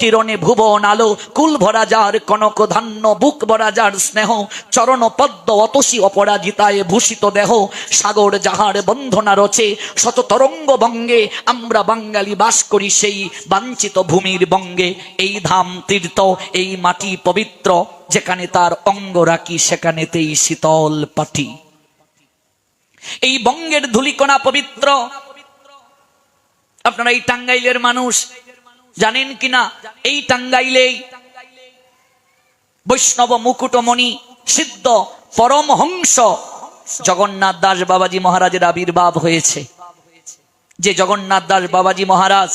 কিরণে ভুবন আলো, কুল ভরা যার কনক ধান্য, বুক ভরা যার স্নেহ, চরণ পদ্ম অতসী অপরাজিতায় ভূষিত দেহ, সাগর যাহার বন্ধনা রচে, শত তরঙ্গ বঙ্গে আমরা বাঙালি বাস করি সেই বাঞ্ছিত ভূমির বঙ্গে। এই ধাম তীর্থ, এই মাটি পবিত্র, যেখানে তার অঙ্গ রাখি সেখানেতেই শীতল পাটি। এই বঙ্গের ধূলিকণা পবিত্র। আপনারা এই টাঙ্গাইলের মানুষ জানেন কিনা, এই টাঙ্গাইলেই বৈষ্ণব মুকুটমণি সিদ্ধ পরমহংস জগন্নাথ দাস বাবাজি মহারাজের আবির্ভাব হয়েছে। যে জগন্নাথ দাস বাবাজি মহারাজ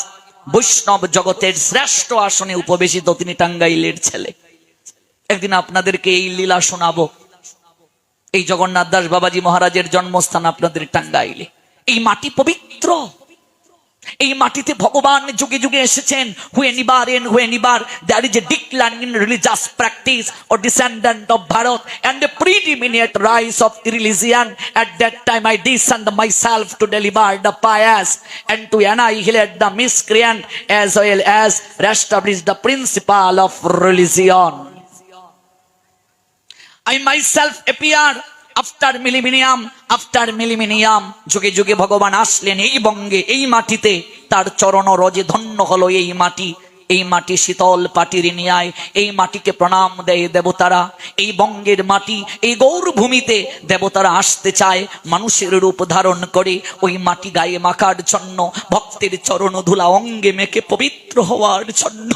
বৈষ্ণব জগতের শ্রেষ্ঠ আসনে উপবেশিত, তিনি টাঙ্গাইলের ছেলে। একদিন আপনাদেরকে এই লীলা শোনাবো। এই জগন্নাথ দাস বাবাজি মহারাজের জন্মস্থান আপনাদের টাঙ্গাইলে। এই মাটি পবিত্র, এই মাটিতে ভগবান যুগে যুগে এসেছেন। whenever there is a decline in religious practice or descendant of Bharat and a predominant rise of religion, at that time I descend myself to deliver the pious and to annihilate the miscreant as well as establish the principle of religion. I myself appear after millennium, যুগে যুগে ভগবান আসলেন এই বঙ্গে, এই মাটিতে। তার চরণ রজে ধন্য হলো এই মাটি। এই মাটি শীতল পাটির ন্যায়, এই মাটিকে প্রণাম দেয় দেবতারা। এই বঙ্গের মাটি, এই গৌর ভূমিতে দেবতারা আসতে চায় মানুষের রূপ ধারণ করে, ওই মাটি গায়ে মাখার জন্য, ভক্তের চরণ ধুলা অঙ্গে মেখে পবিত্র হওয়ার জন্য।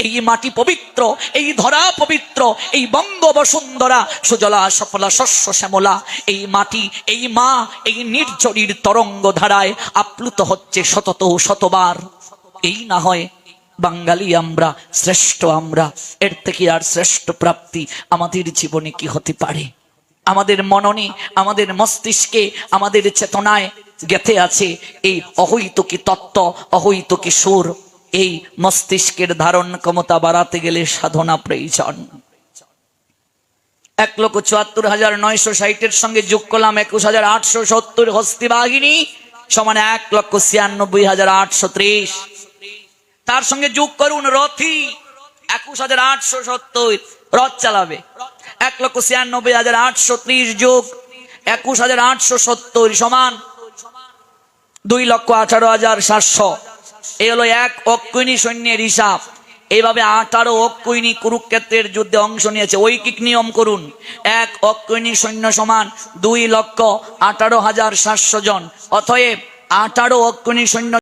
এই মাটি পবিত্র, এই ধরা পবিত্র, এই বঙ্গ বসুন্ধরা সুজলা সফলা শস্য শ্যামলা। এই মাটি, এই মা, এই নির্ঝরির তরঙ্গ ধারায় আপ্লুত হচ্ছে শতত শতবার। এই না হয় বাঙালি আমরা, শ্রেষ্ঠ আমরা, এর থেকে আর শ্রেষ্ঠ প্রাপ্তি আমাদের জীবনে কি হতে পারে? আমাদের মননে, আমাদের মস্তিষ্কে, আমাদের চেতনায় গেঁথে আছে এই অহৈতুকী তত্ত্ব, অহৈতুকী সুর। এই মস্তিষ্কের ধারণ ক্ষমতা বাড়াতে গেলে সাধনা প্রয়োজন। 1,74,960 সঙ্গে যোগ করলাম 21,870 হস্তি বাহিনী সমান 1,96,830। তার সঙ্গে যোগ করুন রথি 21,870, রথ চালাবে। 1,96,830 যোগ 21,870 সমান 2,18,700। এই হলো এক অক্ষৌহিণী সৈন্যের হিসাব। এইভাবে 18 অক্ষৌহিণী কুরুক্ষেত্রের যুদ্ধে অংশ নিয়েছে। ঐকিক নিয়ম করুন, এক অক্ষৌহিণী সৈন্য সমান 2,18,700 জন। অতএব 18 অক্ষৌহিণী সৈন্য